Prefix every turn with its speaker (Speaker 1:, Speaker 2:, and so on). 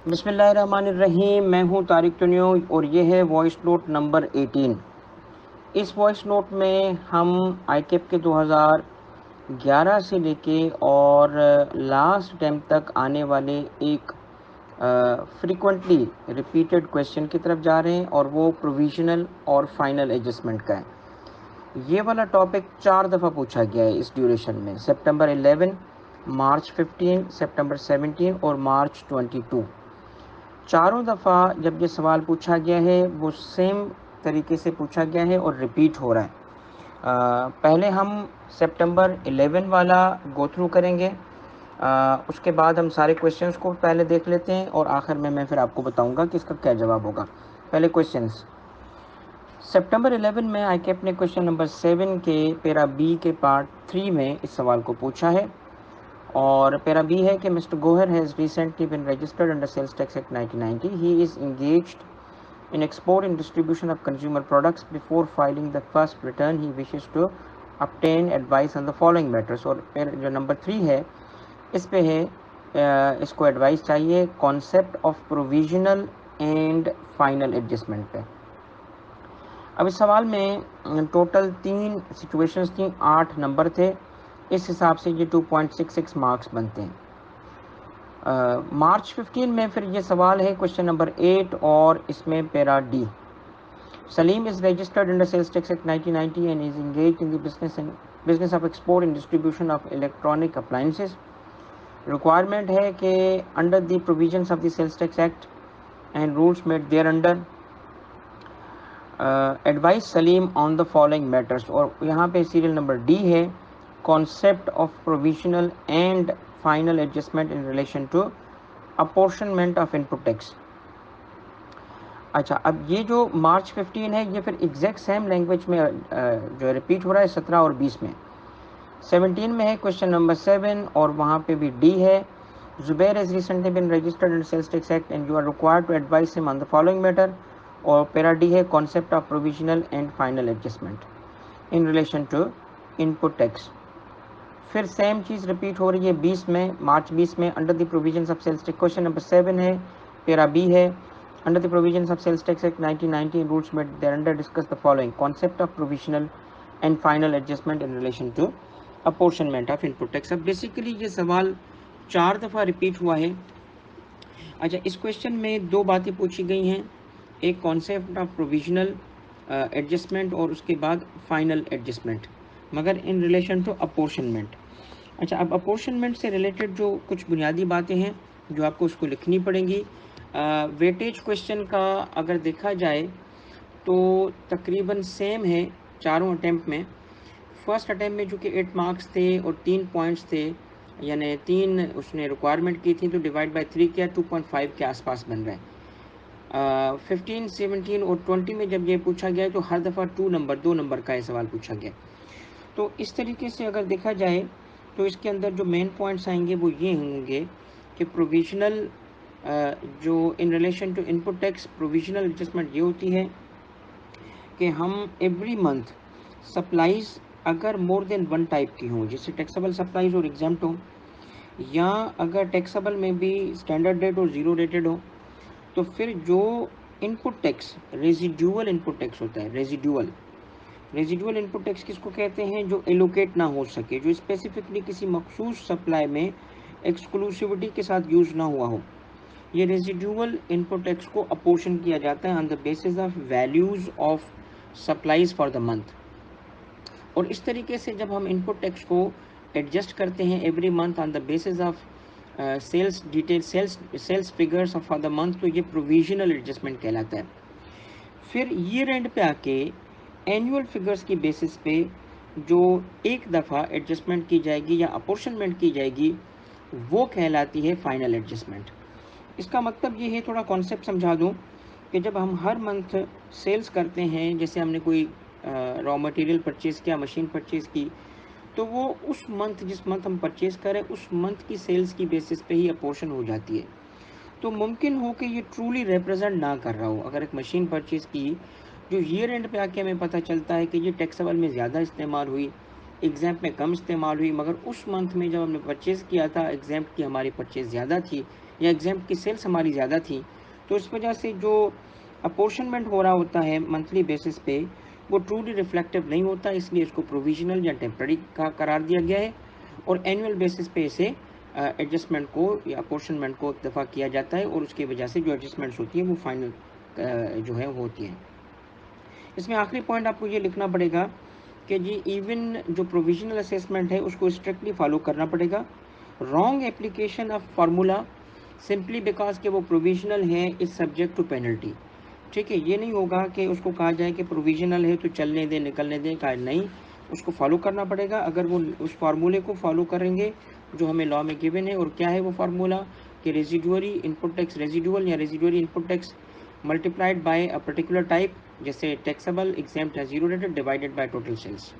Speaker 1: बिस्मिल्लाहिर्रहमानिर्रहीम। मैं हूं तारिक टुनियो और ये है वॉइस नोट नंबर 18। इस वॉइस नोट में हम आईकेप के 2011 से लेके और लास्ट टाइम तक आने वाले एक फ्रीक्वेंटली रिपीटेड क्वेश्चन की तरफ जा रहे हैं और वो प्रोविजनल और फाइनल एडजस्टमेंट का है। ये वाला टॉपिक 4 दफ़ा पूछा गया है इस ड्यूरेशन में, सितंबर 11, मार्च 15, सितंबर 17 और मार्च 22। चारों दफ़ा जब ये सवाल पूछा गया है वो सेम तरीके से पूछा गया है और रिपीट हो रहा है। पहले हम सितंबर 11 वाला गो थ्रू करेंगे, उसके बाद हम सारे क्वेश्चंस को पहले देख लेते हैं और आखिर में मैं फिर आपको बताऊंगा कि इसका क्या जवाब होगा। पहले क्वेश्चंस। सितंबर 11 में आईकेप ने क्वेश्चन नंबर 7 के पैरा बी के पार्ट 3 में इस सवाल को पूछा है और पैरा बी है कि mister Gohar has recently been registered under sales tax act 1990. He is engaged in export and distribution of consumer products. Before filing the first return, he wishes to obtain advice on the following matters. और फिर जो number 3 है इस पे है, इसको advice चाहिए concept of provisional and final adjustment पे। अब इस सवाल में टोटल 3 सिचुएशंस थी, 8 नंबर थे। इस हिसाब से ये 2.66 मार्क्स बनते हैं। मार्च 15 में फिर ये सवाल है क्वेश्चन नंबर 8 और इसमें para D. Salim is registered under sales tax act 1990 and is engaged in the business of export and distribution of electronic appliances. Requirement है कि under the provisions of the sales tax act and rules made thereunder advise Salim on the following matters. और यहाँ पे serial number D है, concept of provisional and final adjustment in relation to apportionment of input tax. अच्छा, अब ये जो मार्च 15 है ये फिर एग्जैक्ट सेम लैंग्वेज में जो रिपीट हो रहा है 17 और 20 में। 17 में है क्वेश्चन नंबर 7 और वहाँ पे भी डी है। Zubair has recently been registered under sales tax act and you are required to advise him on the following matter. और पैरा डी है concept of provisional and final adjustment in relation to input tax. फिर same चीज़ repeat हो रही है 20 में, March 20 में, under the provisions of sales tax. Question number 7 है, पैरा बी है, under the provisions of sales tax act 1990 rules made thereunder discuss the following concept of provisional and final adjustment in relation to apportionment of input tax. अब basically ये सवाल 4 दफ़ा repeat हुआ है। अच्छा, इस क्वेश्चन में 2 बातें पूछी गई हैं, एक कॉन्सेप्ट ऑफ प्रोविजनल एडजस्टमेंट और उसके बाद फाइनल एडजस्टमेंट, मगर इन रिलेशन टू अपॉर्शनमेंट। अच्छा, अब अपॉर्शनमेंट से रिलेटेड जो कुछ बुनियादी बातें हैं जो आपको उसको लिखनी पड़ेंगी। वेटेज क्वेश्चन का अगर देखा जाए तो तकरीबन सेम है चारों अटैम्प्ट में। फर्स्ट अटैम्प्ट में जो कि 8 मार्क्स थे और 3 पॉइंट्स थे, यानी 3 उसने रिक्वायरमेंट की थी, तो डिवाइड बाय 3 किया, 2.5 के आसपास बन रहा है। 15, 17 और 20 में जब ये पूछा गया तो हर दफ़ा 2 नंबर का ये सवाल पूछा गया। तो इस तरीके से अगर देखा जाए तो इसके अंदर जो मेन पॉइंट्स आएंगे वो ये होंगे कि प्रोविजनल जो in relation to input tax provisional adjustment ये होती है कि हम एवरी मंथ सप्लाईज अगर मोर देन 1 टाइप की हों, जैसे टैक्सेबल सप्लाईज और एग्जाम्प्ट हो, या अगर टैक्सेबल में भी स्टैंडर्ड रेट और ज़ीरो रेटेड हो, तो फिर जो input tax residual input tax होता है, रेजिडुअल इनपुट टैक्स किसको कहते हैं, जो एलोकेट ना हो सके, जो स्पेसिफिकली किसी मखसूस सप्लाई में एक्सक्लूसिविटी के साथ यूज़ ना हुआ हो, ये रेजिडुअल इनपुट टैक्स को अपोर्शन किया जाता है on the basis of values of supplies for the month. और इस तरीके से जब हम इनपुट टैक्स को एडजस्ट करते हैं every month on the basis of sales detail sales figures for the month, तो ये प्रोविजनल एडजस्टमेंट कहलाता है। फिर ईयर एंड पे आके एनुअल फिगर्स की बेसिस पे जो एक दफ़ा एडजस्टमेंट की जाएगी या अपोर्शनमेंट की जाएगी वो कहलाती है फाइनल एडजस्टमेंट। इसका मतलब ये है, थोड़ा कॉन्सेप्ट समझा दूँ, कि जब हम हर मंथ सेल्स करते हैं, जैसे हमने कोई रॉ मटेरियल परचेज़ किया, मशीन परचेज़ की, तो वो उस मंथ जिस मंथ हम परचेज़ करें उस मंथ की सेल्स की बेसिस पे ही अपोर्शन हो जाती है। तो मुमकिन हो कि ये ट्रूली रिप्रेजेंट ना कर रहा हो। अगर एक मशीन परचेज़ की जो ईयर एंड पे आके हमें पता चलता है कि ये टैक्सेबल में ज़्यादा इस्तेमाल हुई, एग्जाम्प में कम इस्तेमाल हुई, मगर उस मंथ में जब हमने परचेज़ किया था एग्जाम्प की हमारी परचेज़ ज़्यादा थी, या एग्जाम्प्ट की सेल्स हमारी ज़्यादा थी, तो इस वजह से जो अपोर्शनमेंट हो रहा होता है मंथली बेसिस पे वो ट्रूली रिफ्लेक्टिव नहीं होता, इसलिए इसको प्रोविजनल या टेम्पररी का करार दिया गया है और एनुअल बेसिस पे इसे एडजस्टमेंट को या अपोर्शनमेंट को एक दफ़ा किया जाता है और उसकी वजह से जो एडजस्टमेंट्स होती हैं वो फाइनल जो है होती हैं। इसमें आखिरी पॉइंट आपको ये लिखना पड़ेगा कि जी इवन जो प्रोविजनल असेसमेंट है उसको स्ट्रिक्टली फॉलो करना पड़ेगा। Wrong application of formula simply because कि वो प्रोविजनल है इज सब्जेक्ट टू पेनल्टी। ठीक है, ये नहीं होगा कि उसको कहा जाए कि प्रोविजनल है तो चलने दें निकलने दें, कहा नहीं, उसको फॉलो करना पड़ेगा। अगर वो उस फार्मूले को फॉलो करेंगे जो हमें लॉ में गिवन है, और क्या है वो फार्मूला कि रेजिडुअरी इनपुट टैक्स रेजिडुअल या residuary input tax multiplied by a particular type, जैसे टैक्सेबल एग्जेम्प्ट या zero rated divided by total sales.